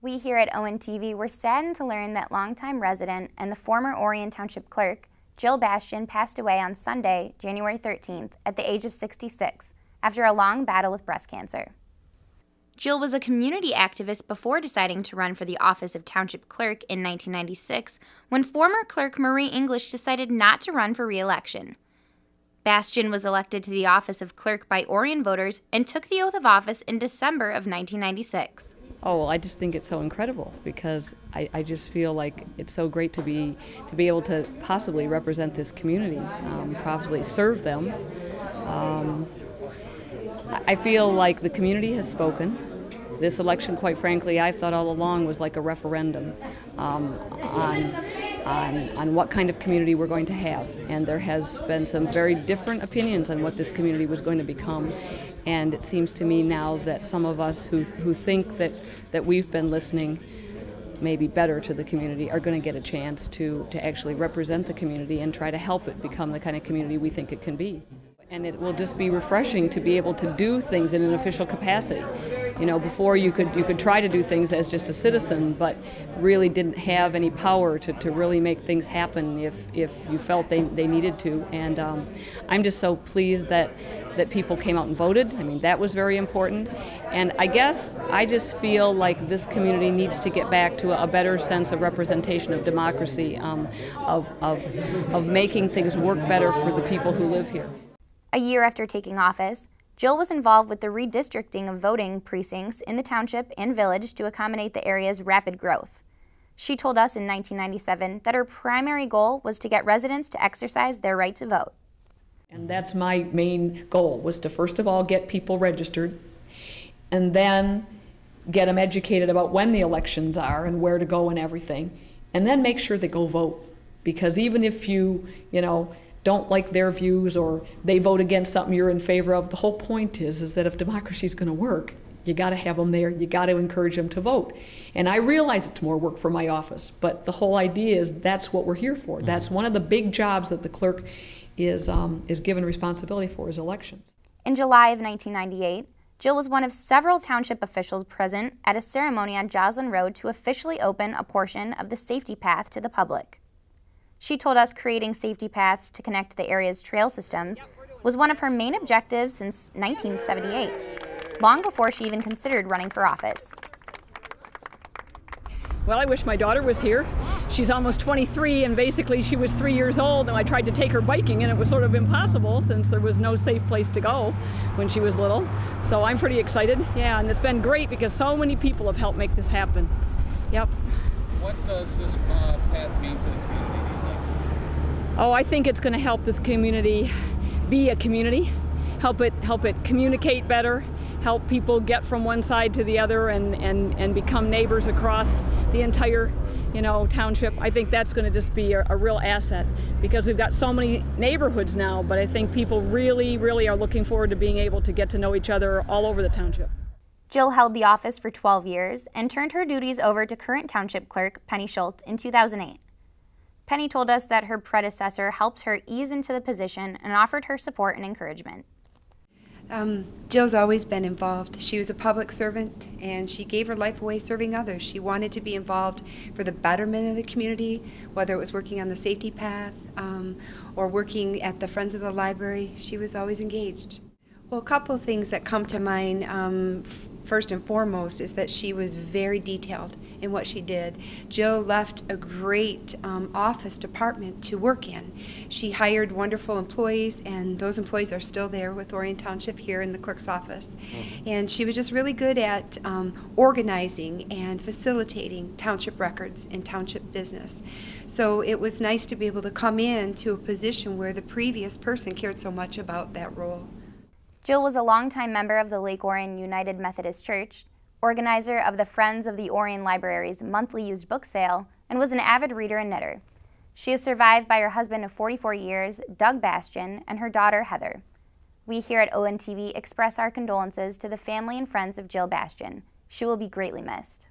We here at ONTV were saddened to learn that longtime resident and the former Orion Township Clerk, Jill Bastian, passed away on Sunday, January 13th, at the age of 66, after a long battle with breast cancer. Jill was a community activist before deciding to run for the office of Township Clerk in 1996, when former Clerk Marie English decided not to run for re-election. Bastian was elected to the office of Clerk by Orion voters and took the oath of office in December of 1996. Oh, well, I just think it's so incredible because I just feel like it's so great to be able to possibly represent this community, possibly serve them. I feel like the community has spoken. This election, quite frankly, I've thought all along was like a referendum on what kind of community we're going to have. And there has been some very different opinions on what this community was going to become. And it seems to me now that some of us who think that we've been listening maybe better to the community are going to get a chance to actually represent the community and try to help it become the kind of community we think it can be. And it will just be refreshing to be able to do things in an official capacity. You know, before you could try to do things as just a citizen, but really didn't have any power to really make things happen if you felt they needed to. And I'm just so pleased that people came out and voted. I mean, that was very important. And I guess I just feel like this community needs to get back to a better sense of representation of democracy, of making things work better for the people who live here. A year after taking office, Jill was involved with the redistricting of voting precincts in the township and village to accommodate the area's rapid growth. She told us in 1997 that her primary goal was to get residents to exercise their right to vote. And that's my main goal, was to first of all get people registered and then get them educated about when the elections are and where to go and everything, and then make sure they go vote. Because even if you don't like their views or they vote against something you're in favor of, the whole point is that if democracy is going to work, you got to have them there, you got to encourage them to vote. And I realize it's more work for my office, but the whole idea is that's what we're here for. That's one of the big jobs that the clerk is given responsibility for, is elections. In July of 1998, Jill was one of several township officials present at a ceremony on Joslin Road to officially open a portion of the safety path to the public. She told us creating safety paths to connect the area's trail systems was one of her main objectives since 1978, long before she even considered running for office. Well, I wish my daughter was here. She's almost 23, and basically she was 3 years old, and I tried to take her biking, and it was sort of impossible since there was no safe place to go when she was little. So I'm pretty excited. Yeah, and it's been great because so many people have helped make this happen. Yep. What does this path mean to the community? Oh, I think it's going to help this community be a community, help it communicate better, help people get from one side to the other and become neighbors across the entire township. I think that's going to just be a real asset because we've got so many neighborhoods now, but I think people really, really are looking forward to being able to get to know each other all over the township. Jill held the office for 12 years and turned her duties over to current township clerk Penny Schultz in 2008. Penny told us that her predecessor helped her ease into the position and offered her support and encouragement. Jill's always been involved. She was a public servant and she gave her life away serving others. She wanted to be involved for the betterment of the community, whether it was working on the safety path or working at the Friends of the Library. She was always engaged. Well, a couple of things that come to mind first and foremost is that she was very detailed in what she did. Jill left a great office department to work in. She hired wonderful employees, and those employees are still there with Orion Township here in the clerk's office. And she was just really good at organizing and facilitating township records and township business. So it was nice to be able to come in to a position where the previous person cared so much about that role. Jill was a longtime member of the Lake Orion United Methodist Church, organizer of the Friends of the Orion Library's monthly used book sale, and was an avid reader and knitter. She is survived by her husband of 44 years, Doug Bastian, and her daughter, Heather. We here at ONTV express our condolences to the family and friends of Jill Bastian. She will be greatly missed.